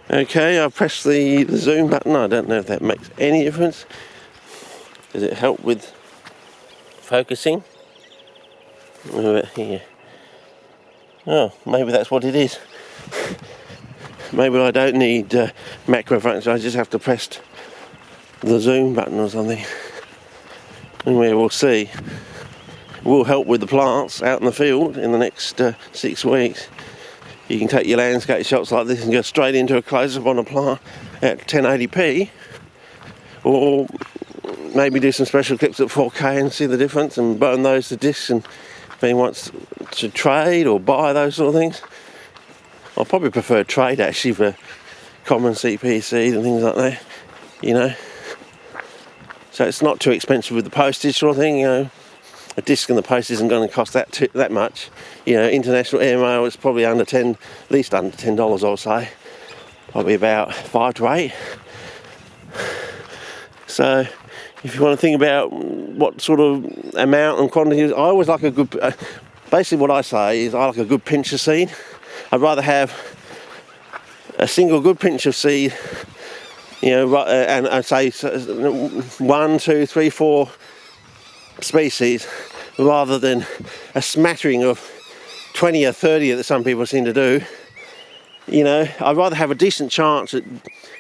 Okay, I pressed the zoom button. I don't know if that makes any difference. Does it help with focusing? Here. Oh, maybe that's what it is. Maybe I don't need macro function, I just have to press the zoom button or something. Anyway, we'll see. It will help with the plants out in the field in the next 6 weeks. You can take your landscape shots like this and go straight into a close-up on a plant at 1080p, or maybe do some special clips at 4K and see the difference and burn those to discs. And if anyone wants to trade or buy those sort of things, I'll probably prefer trade actually for common CP seed and things like that, you know. So it's not too expensive with the postage sort of thing, you know. A disc and the post isn't going to cost that much. You know, international airmail is probably under 10, at least under $10, I'll say. Probably about 5 to 8. So if you want to think about what sort of amount and quantity, I always like a good, basically what I say is I like a good pinch of seed. I'd rather have a single good pinch of seed, you know, and I'd say 1, 2, 3, 4 species, rather than a smattering of 20 or 30 that some people seem to do. You know, I'd rather have a decent chance at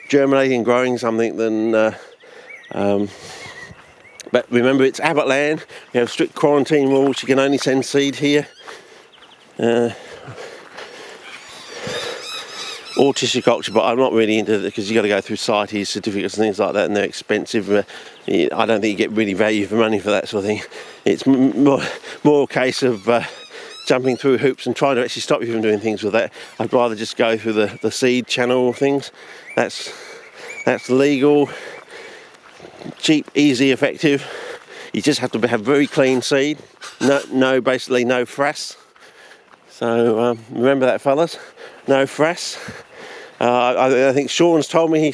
germinating and growing something than but remember, it's Abbott land. We have strict quarantine rules. You can only send seed here, or tissue culture, but I'm not really into it because you got to go through CITES certificates and things like that, and they're expensive. I don't think you get really value for money for that sort of thing. It's more a case of jumping through hoops and trying to actually stop you from doing things with that. I'd rather just go through the seed channel things. That's legal, cheap, easy, effective. You just have to have very clean seed. Basically no frass. So remember that, fellas. No frass. I think Sean's told me,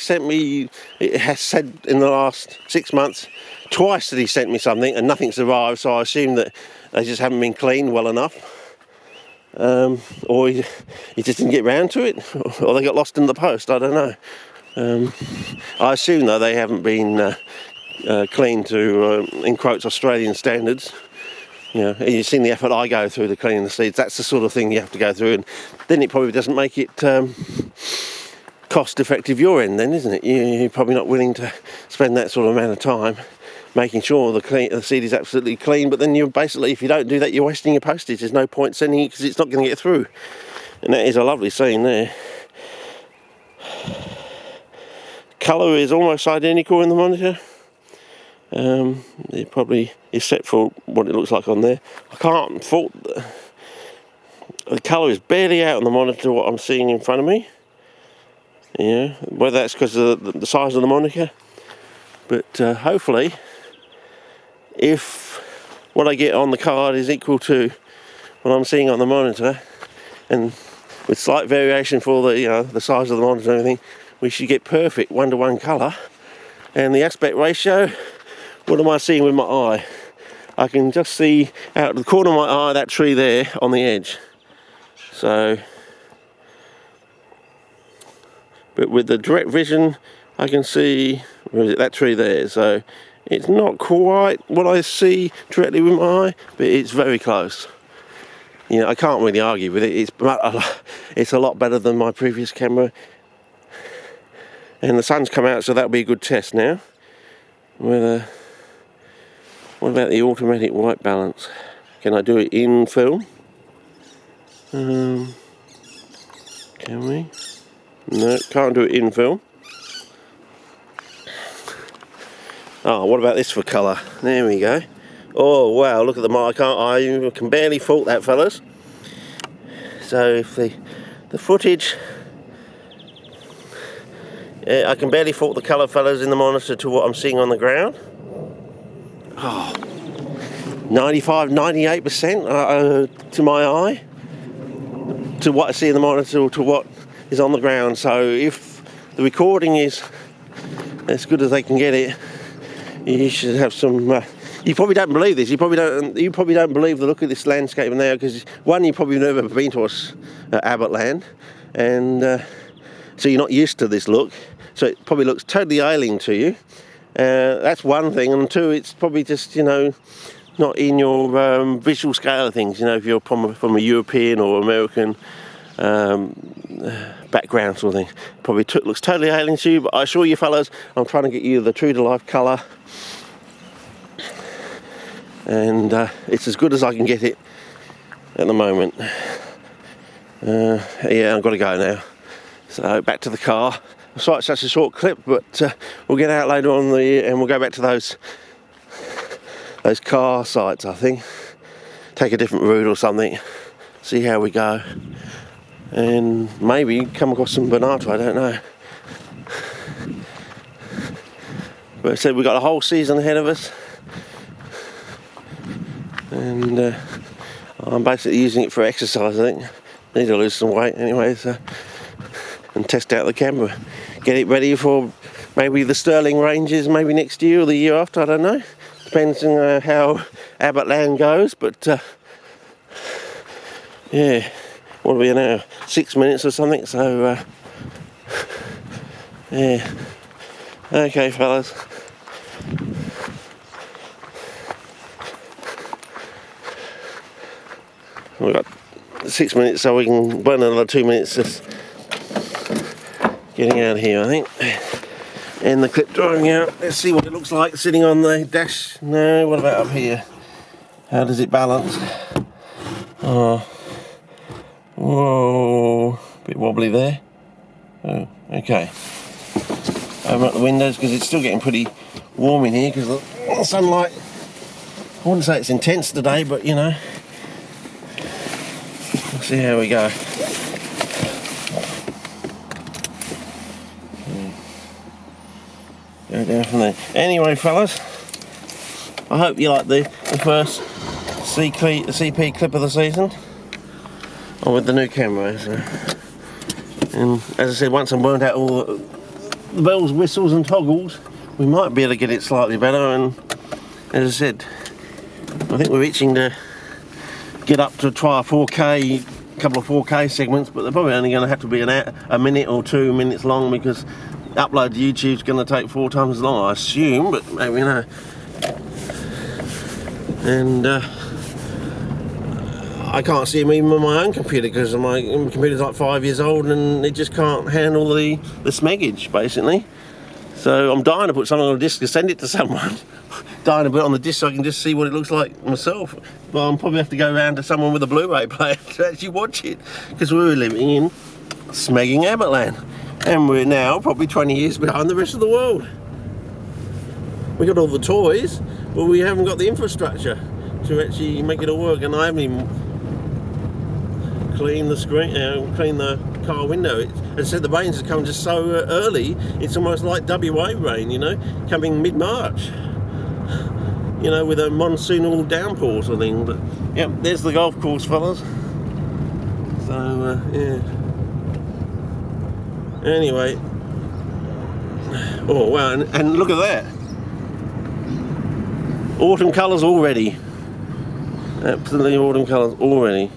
it has said in the last 6 months, twice that he sent me something and nothing's arrived, so I assume that they just haven't been cleaned well enough. Or he just didn't get round to it, or they got lost in the post, I don't know. I assume though they haven't been cleaned to, in quotes, Australian standards. You know, you've seen the effort I go through to cleaning the seeds. That's the sort of thing you have to go through, and then it probably doesn't make it cost effective your end then, isn't it? You're probably not willing to spend that sort of amount of time making sure the seed is absolutely clean, but then you're basically, if you don't do that, you're wasting your postage. There's no point sending it because it's not going to get through. And that is a lovely scene there. Colour is almost identical in the monitor. It probably is set for what it looks like on there. I can't fault the colour is barely out on the monitor what I'm seeing in front of me. Yeah, whether that's because of the size of the monitor, but hopefully, if what I get on the card is equal to what I'm seeing on the monitor, and with slight variation for the size of the monitor and everything, we should get perfect 1-to-1 colour. And the aspect ratio, what am I seeing with my eye? I can just see out of the corner of my eye that tree there on the edge. So, but with the direct vision, I can see, where is it, that tree there. So it's not quite what I see directly with my eye, but it's very close. You know, I can't really argue with it. It's a lot better than my previous camera. And the sun's come out, so that'll be a good test now. What about the automatic white balance? Can I do it in film? Can we? No, can't do it in film. Oh, what about this for colour? There we go. Oh wow, look at the mark. I can barely fault that, fellas. So if the footage, I can barely fault the colour, fellas, in the monitor to what I'm seeing on the ground. Oh, 95, 98% to my eye, to what I see in the monitor to what is on the ground. So if the recording is as good as they can get it, you should have some. You probably don't believe this. You probably don't believe the look of this landscape now, because one, you've probably never been to Abbott land, and so you're not used to this look, so it probably looks totally alien to you. That's one thing, and two, it's probably just, you know, not in your visual scale of things. You know, if you're from a European or American background sort of thing, probably looks totally alien to you. But I assure you fellas, I'm trying to get you the true to life colour, and it's as good as I can get it at the moment. Yeah, I've got to go now, so back to the car. I'm sorry it's such a short clip, but we'll get out later on and we'll go back to those car sites, I think. Take a different route or something, see how we go, and maybe come across some bonito, I don't know. But I said we've got a whole season ahead of us, and I'm basically using it for exercise, I think. Need to lose some weight anyway, so, and test out the camera. Get it ready for maybe the Sterling Ranges, maybe next year or the year after, I don't know. Depends on how Abbott Land goes, but yeah, what are we now? 6 minutes or something, so yeah. Okay, fellas. We've got 6 minutes, so we can burn another 2 minutes just getting out of here, I think. And the clip driving out. Let's see what it looks like sitting on the dash. No, what about up here? How does it balance? Oh, whoa, bit wobbly there. Oh, okay. Open up the windows because it's still getting pretty warm in here because the sunlight, I wouldn't say it's intense today, but you know, we'll see how we go. Go down from there. Anyway, fellas, I hope you like the first CP clip of the season, or with the new camera. So. And as I said, once I'm burnt out all the bells, whistles and toggles, we might be able to get it slightly better. And as I said, I think we're itching to get up to try a 4K, couple of 4K segments, but they're probably only going to have to be a minute or 2 minutes long, because upload to YouTube's going to take 4 times as long, I assume, but maybe no. And I can't see them even on my own computer, because my computer's like 5 years old and it just can't handle the smeggage, basically. So I'm dying to put something on a disc and send it to someone. Dying to put it on the disc so I can just see what it looks like myself. Well, I'll probably have to go around to someone with a Blu-ray player to actually watch it, because we're living in smegging Abbott Land. And we're now probably 20 years behind the rest of the world. We got all the toys, but we haven't got the infrastructure to actually make it all work. And I haven't even cleaned the screen, cleaned the car window. As I said, the rains have come just so early. It's almost like WA rain, you know, coming mid-March. You know, with a monsoonal downpour sort of thing. But yeah, there's the golf course, fellas. So yeah. Anyway, oh wow, and look at that, autumn colours already, absolutely autumn colours already.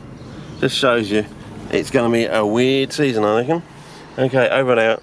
Just shows you it's going to be a weird season, I reckon. Okay, over and out.